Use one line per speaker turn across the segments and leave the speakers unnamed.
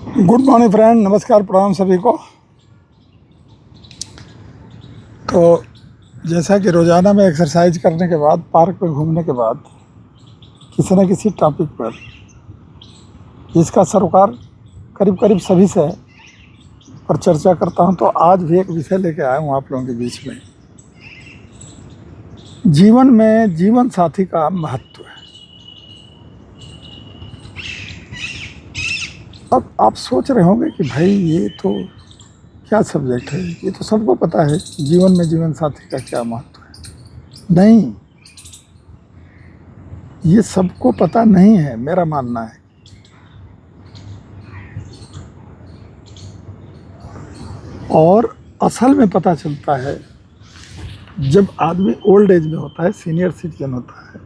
Good morning friend, नमस्कार, प्रणाम सभी को। तो जैसा कि रोज़ाना में एक्सरसाइज करने के बाद, पार्क में घूमने के बाद किसी न किसी टॉपिक पर जिसका सरोकार करीब करीब सभी से है पर चर्चा करता हूं, तो आज भी एक विषय लेके आया हूं आप लोगों के बीच में। जीवन में जीवन साथी का महत्व है। अब आप सोच रहे होंगे कि भाई ये तो क्या सब्जेक्ट है, ये तो सबको पता है जीवन में जीवन साथी का क्या महत्व है। नहीं, ये सबको पता नहीं है, मेरा मानना है। और असल में पता चलता है जब आदमी ओल्ड एज में होता है, सीनियर सिटीजन होता है,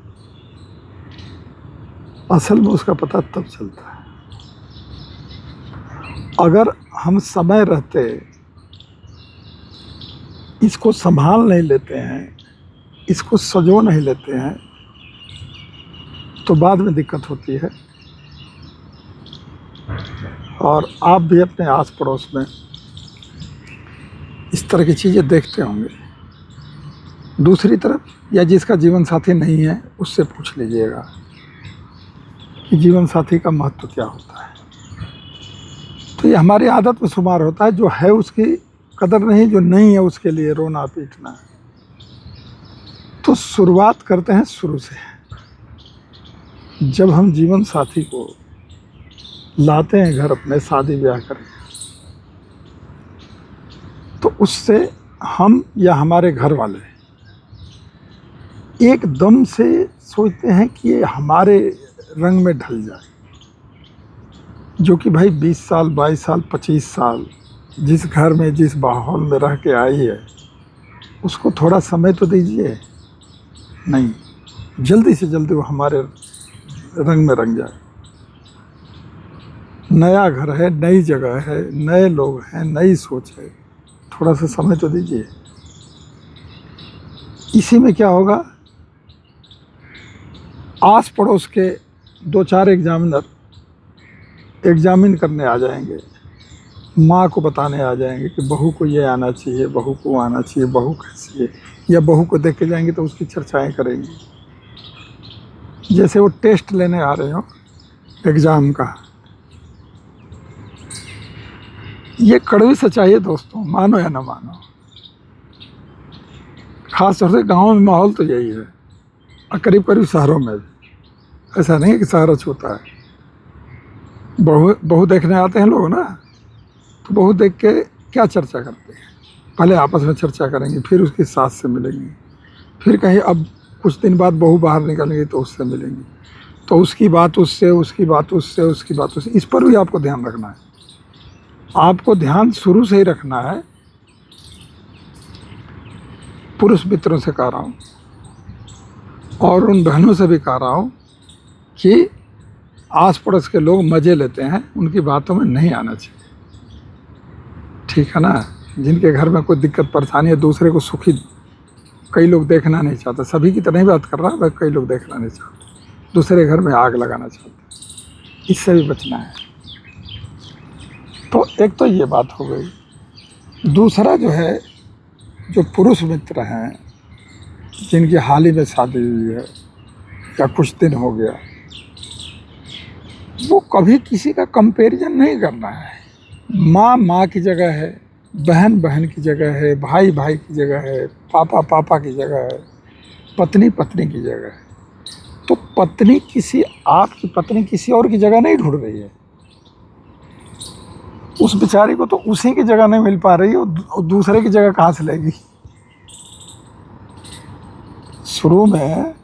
असल में उसका पता तब चलता है। अगर हम समय रहते इसको संभाल नहीं लेते हैं, इसको सजो नहीं लेते हैं, तो बाद में दिक्कत होती है। और आप भी अपने आस पड़ोस में इस तरह की चीज़ें देखते होंगे। दूसरी तरफ, या जिसका जीवन साथी नहीं है उससे पूछ लीजिएगा कि जीवन साथी का महत्व क्या होता है। तो ये हमारी आदत में शुमार होता है। जो है उसकी कदर नहीं, जो नहीं है उसके लिए रोना पीटना। तो शुरुआत करते हैं शुरू से। जब हम जीवन साथी को लाते हैं घर अपने, शादी ब्याह करके, तो उससे हम या हमारे घर वाले एकदम से सोचते हैं कि ये हमारे रंग में ढल जाए। जो कि भाई 20 साल, 22 साल, 25 साल जिस घर में, जिस माहौल में रह के आई है, उसको थोड़ा समय तो दीजिए। नहीं, जल्दी से जल्दी वो हमारे रंग में रंग जाए। नया घर है, नई जगह है, नए लोग हैं, नई सोच है, थोड़ा सा समय तो दीजिए। इसी में क्या होगा, आस पड़ोस के 2-4 एग्जामिनर एग्जामिन करने आ जाएंगे, माँ को बताने आ जाएंगे कि बहू को ये आना चाहिए, बहू को आना चाहिए, बहू कैसी है, या बहू को देख के जाएंगे तो उसकी चर्चाएं करेंगे, जैसे वो टेस्ट लेने आ रहे हो एग्ज़ाम का। ये कड़वी सच्चाई है दोस्तों, मानो या ना मानो। खास तौर से गाँव में माहौल तो यही है, और करीब करीब शहरों में भी। ऐसा नहीं है कि शहर छूता है। बहू देखने आते हैं लोग ना, तो बहू देख के क्या चर्चा करते हैं, पहले आपस में चर्चा करेंगे, फिर उसकी सास से मिलेंगे, फिर कहीं अब कुछ दिन बाद बहू बाहर निकलेंगी तो उससे मिलेंगी, तो उसकी बात उससे, उसकी बात उससे, उसकी बात उससे। इस पर भी आपको ध्यान रखना है। आपको ध्यान शुरू से ही रखना है। पुरुष मित्रों से कह रहा हूँ और उन बहनों से भी कह रहा हूँ कि आस पड़ोस के लोग मज़े लेते हैं, उनकी बातों में नहीं आना चाहिए। ठीक है ना। जिनके घर में कोई दिक्कत परेशानी है, दूसरे को सुखी कई लोग देखना नहीं चाहते। सभी की तो नहीं बात कर रहा, मैं कई लोग देखना नहीं चाहते, दूसरे घर में आग लगाना चाहते। इससे भी बचना है। तो एक तो ये बात हो गई। दूसरा जो है, जो पुरुष मित्र हैं जिनकी हाल ही में शादी हुई है या कुछ दिन हो गया, वो कभी किसी का कंपैरिजन नहीं करना है। माँ माँ की जगह है, बहन बहन की जगह है, भाई भाई की जगह है, पापा पापा की जगह है, पत्नी पत्नी की जगह है। तो पत्नी किसी, आपकी पत्नी किसी और की जगह नहीं ढूंढ रही है। उस बेचारी को तो उसी की जगह नहीं मिल पा रही है, वो दूसरे की जगह कहाँ से लेगी। शुरू में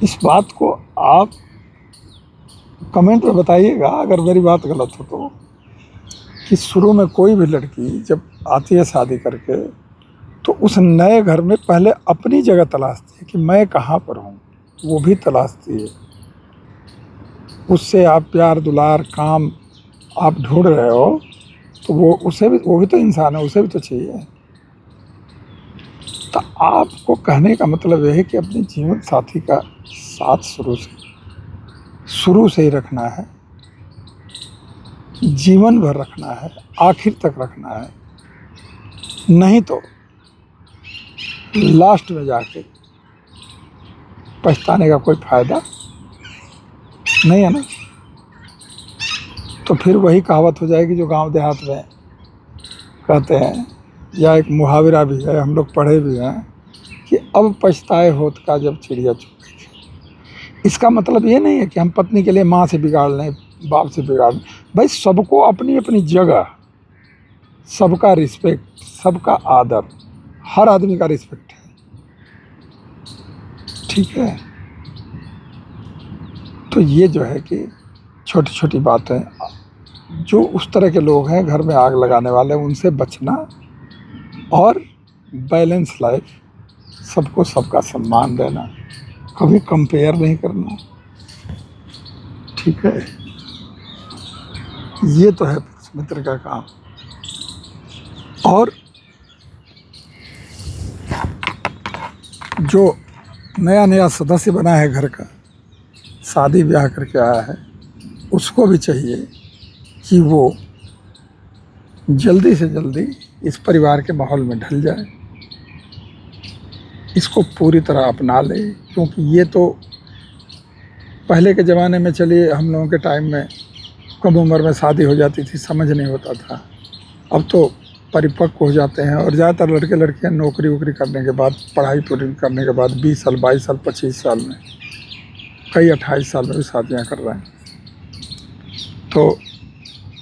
इस बात को आप कमेंट में बताइएगा अगर मेरी बात गलत हो तो, कि शुरू में कोई भी लड़की जब आती है शादी करके, तो उस नए घर में पहले अपनी जगह तलाशती है कि मैं कहाँ पर हूँ, वो भी तलाशती है। उससे आप प्यार दुलार काम आप ढूंढ रहे हो, तो वो भी तो इंसान है, उसे भी तो चाहिए। तो आपको कहने का मतलब यह है कि अपने जीवन साथी का साथ शुरू से ही रखना है। जीवन भर रखना है, आखिर तक रखना है, नहीं तो लास्ट में जाके पछताने का कोई फायदा नहीं है ना। तो फिर वही कहावत हो जाएगी जो गांव देहात में कहते हैं, या एक मुहावरा भी है, हम लोग पढ़े भी हैं कि अब पछताए होत का जब चिड़िया चुग। इसका मतलब ये नहीं है कि हम पत्नी के लिए माँ से बिगाड़ लें, बाप से बिगाड़ लें। भाई सबको अपनी अपनी जगह, सबका रिस्पेक्ट, सबका आदर, हर आदमी का रिस्पेक्ट है, ठीक है। तो ये जो है कि छोटी छोटी बातें, जो उस तरह के लोग हैं घर में आग लगाने वाले, उनसे बचना और बैलेंस लाइफ, सबको सबका सम्मान देना, कभी कंपेयर नहीं करना, ठीक है। ये तो है पुरुष मित्र का काम। और जो नया नया सदस्य बना है घर का, शादी ब्याह करके आया है, उसको भी चाहिए कि वो जल्दी से जल्दी इस परिवार के माहौल में ढल जाए, इसको पूरी तरह अपना ले। क्योंकि ये तो पहले के ज़माने में, चलिए हम लोगों के टाइम में कम उम्र में शादी हो जाती थी, समझ नहीं होता था। अब तो परिपक्व हो जाते हैं, और ज़्यादातर लड़के लड़कियां नौकरी वोकरी करने के बाद, पढ़ाई पूरी करने के बाद 20 साल 22 साल 25 साल में, कई 28 साल में भी शादियाँ कर रहे हैं। तो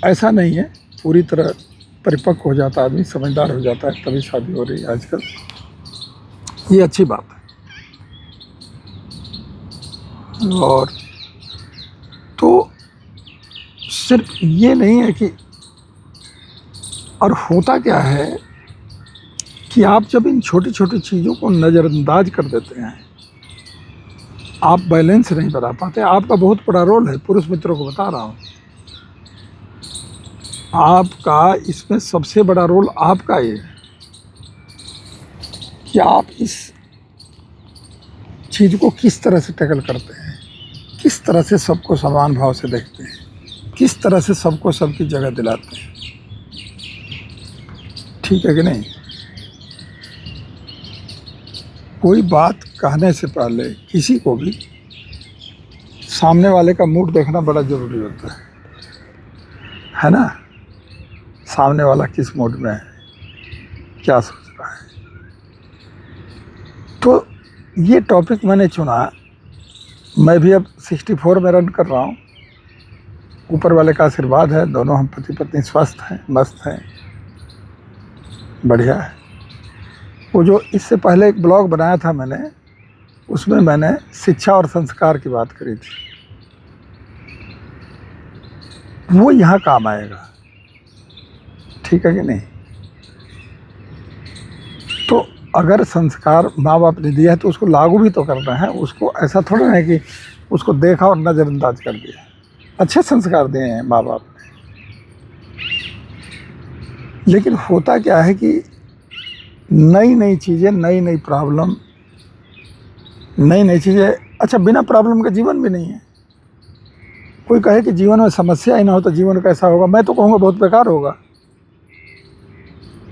ऐसा नहीं है, पूरी तरह परिपक्व हो जाता आदमी, समझदार हो जाता है, तभी शादी हो रही है आजकल। ये अच्छी बात है। और तो सिर्फ ये नहीं है कि, और होता क्या है कि आप जब इन छोटी छोटी चीज़ों को नज़रअंदाज कर देते हैं, आप बैलेंस नहीं बना पाते। आपका बहुत बड़ा रोल है, पुरुष मित्रों को बता रहा हूँ, आपका इसमें सबसे बड़ा रोल आपका ये है कि आप इस चीज़ को किस तरह से टैकल करते हैं, किस तरह से सबको समान भाव से देखते हैं, किस तरह से सबको सबकी जगह दिलाते हैं, ठीक है कि नहीं। कोई बात कहने से पहले किसी को भी सामने वाले का मूड देखना बड़ा ज़रूरी होता है ना। सामने वाला किस मूड में है, क्या सोच रहा है। तो ये टॉपिक मैंने चुना। मैं भी अब 64 में रन कर रहा हूँ, ऊपर वाले का आशीर्वाद है, दोनों हम पति पत्नी स्वस्थ हैं, मस्त हैं, बढ़िया है। वो जो इससे पहले एक ब्लॉग बनाया था मैंने, उसमें मैंने शिक्षा और संस्कार की बात करी थी, वो यहाँ काम आएगा, ठीक है कि नहीं। तो अगर संस्कार माँ बाप ने दिया है तो उसको लागू भी तो करना है। उसको ऐसा थोड़ा है कि उसको देखा और नज़रअंदाज कर दिया। अच्छे संस्कार दिए हैं माँ बाप ने, लेकिन होता क्या है कि नई नई चीज़ें, नई नई प्रॉब्लम, नई नई चीज़ें। अच्छा, बिना प्रॉब्लम का जीवन भी नहीं है। कोई कहे कि जीवन में समस्या ही ना हो तो जीवन कैसा होगा, मैं तो कहूँगा बहुत बेकार होगा।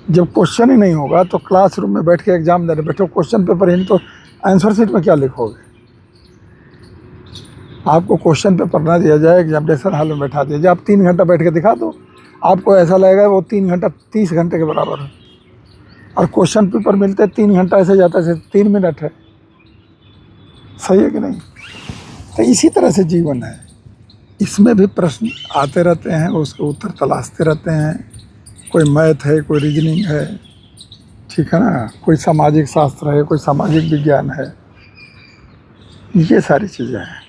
जब क्वेश्चन ही नहीं होगा तो क्लासरूम में बैठ के एग्जाम देने बैठो, क्वेश्चन पेपर ही नहीं तो आंसर शीट में क्या लिखोगे। आपको क्वेश्चन पेपर ना दिया जाए, एग्जामिनेशन हॉल में बैठा दिया जाए, आप 3 घंटा बैठ के दिखा दो, आपको ऐसा लगेगा वो 3 घंटा 30 घंटे के बराबर है। और क्वेश्चन पेपर मिलते 3 घंटा ऐसे जाता है 3 मिनट है। सही है कि नहीं। तो इसी तरह से जीवन है, इसमें भी प्रश्न आते रहते हैं, उसके उत्तर तलाशते रहते हैं। कोई मैथ है, कोई रीजनिंग है, ठीक है ना, कोई सामाजिक शास्त्र है, कोई सामाजिक विज्ञान है, ये सारी चीज़ें हैं।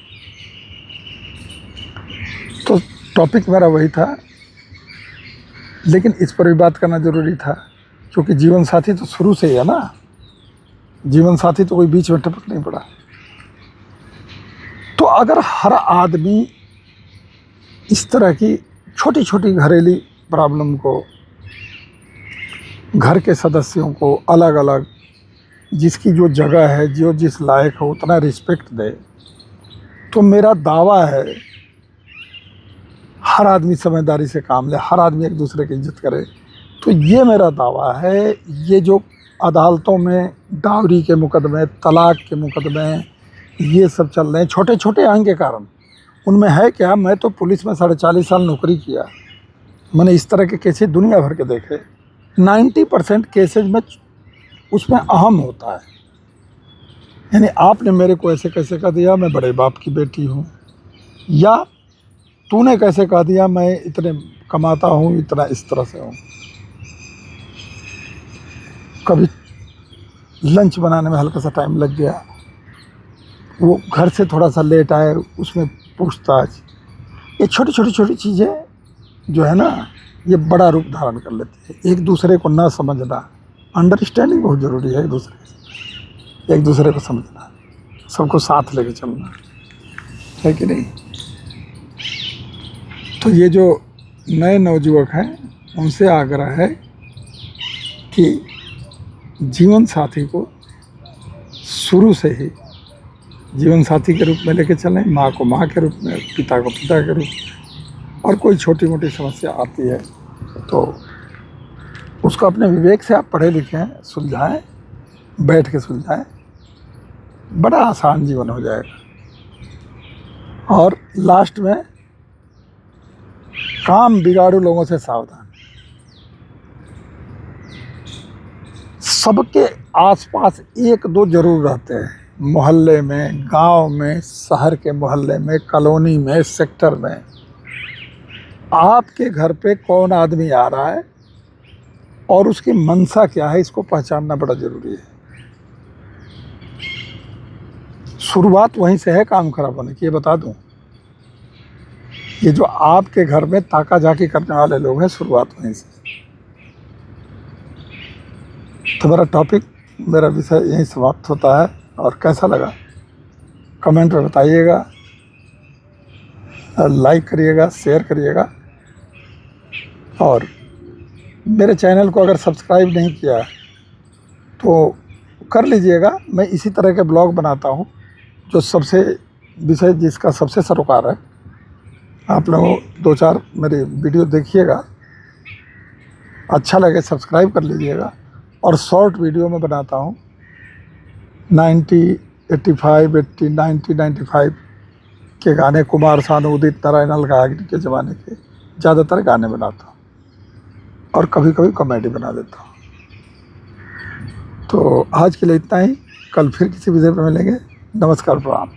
तो टॉपिक मेरा वही था, लेकिन इस पर भी बात करना ज़रूरी था, क्योंकि जीवन साथी तो शुरू से ही है ना। जीवन साथी तो कोई बीच में टपक नहीं पड़ा। तो अगर हर आदमी इस तरह की छोटी छोटी घरेलू प्रॉब्लम को, घर के सदस्यों को अलग अलग, जिसकी जो जगह है, जो जिस लायक हो, उतना रिस्पेक्ट दे, तो मेरा दावा है हर आदमी समझदारी से काम ले, हर आदमी एक दूसरे की इज्जत करे। तो ये मेरा दावा है, ये जो अदालतों में डावरी के मुकदमे, तलाक के मुकदमे ये सब चल रहे हैं छोटे छोटे अंग के कारण, उनमें है क्या? मैं तो पुलिस में 40.5 साल नौकरी किया, मैंने इस तरह के केसेस दुनिया भर के देखे। 90% केसेज में उसमें अहम होता है, यानी आपने मेरे को ऐसे कैसे कह दिया मैं बड़े बाप की बेटी हूँ, या तूने कैसे कह दिया मैं इतने कमाता हूँ, इतना इस तरह से हूँ। कभी लंच बनाने में हल्का सा टाइम लग गया, वो घर से थोड़ा सा लेट आए, उसमें पूछताछ। ये छोटी छोटी चीज़ें जो है ना, ये बड़ा रूप धारण कर लेती है। एक दूसरे को ना समझना, अंडरस्टैंडिंग बहुत ज़रूरी है, एक दूसरे को समझना, सबको साथ लेके चलना, है कि नहीं? तो ये जो नए नवयुवक हैं उनसे आग्रह है कि जीवन साथी को शुरू से ही जीवन साथी के रूप में लेके चलें, माँ को माँ के रूप में, पिता को पिता के रूप में। और कोई छोटी मोटी समस्या आती है तो उसको अपने विवेक से आप पढ़े लिखें, सुलझाएं, बैठ के सुलझाएं, बड़ा आसान जीवन हो जाएगा। और लास्ट में काम बिगाड़ू लोगों से सावधान। सबके आसपास एक दो जरूर रहते हैं, मोहल्ले में, गांव में, शहर के मोहल्ले में, कॉलोनी में, सेक्टर में। आपके घर पे कौन आदमी आ रहा है और उसकी मंशा क्या है, इसको पहचानना बड़ा जरूरी है। शुरुआत वहीं से है काम खराब होने की, ये बता दूं। ये जो आपके घर में ताका झाकी करने वाले लोग हैं, शुरुआत वहीं से। तो मेरा विषय यहीं समाप्त होता है। और कैसा लगा कमेंट में बताइएगा, लाइक करिएगा, शेयर करिएगा, और मेरे चैनल को अगर सब्सक्राइब नहीं किया तो कर लीजिएगा। मैं इसी तरह के ब्लॉग बनाता हूँ, जो सबसे विषय जिसका सबसे सरोकार है। आप लोग 2-4 मेरे वीडियो देखिएगा, अच्छा लगे सब्सक्राइब कर लीजिएगा। और शॉर्ट वीडियो में बनाता हूँ 90, 85, 80, 90, 95 के गाने, कुमार सानू, उदित नारायण अलगाग्नि के ज़माने के ज़्यादातर गाने बनाता हूँ, और कभी कभी कॉमेडी बना देता हूँ। तो आज के लिए इतना ही, कल फिर किसी विषय पर मिलेंगे। नमस्कार, प्रणाम।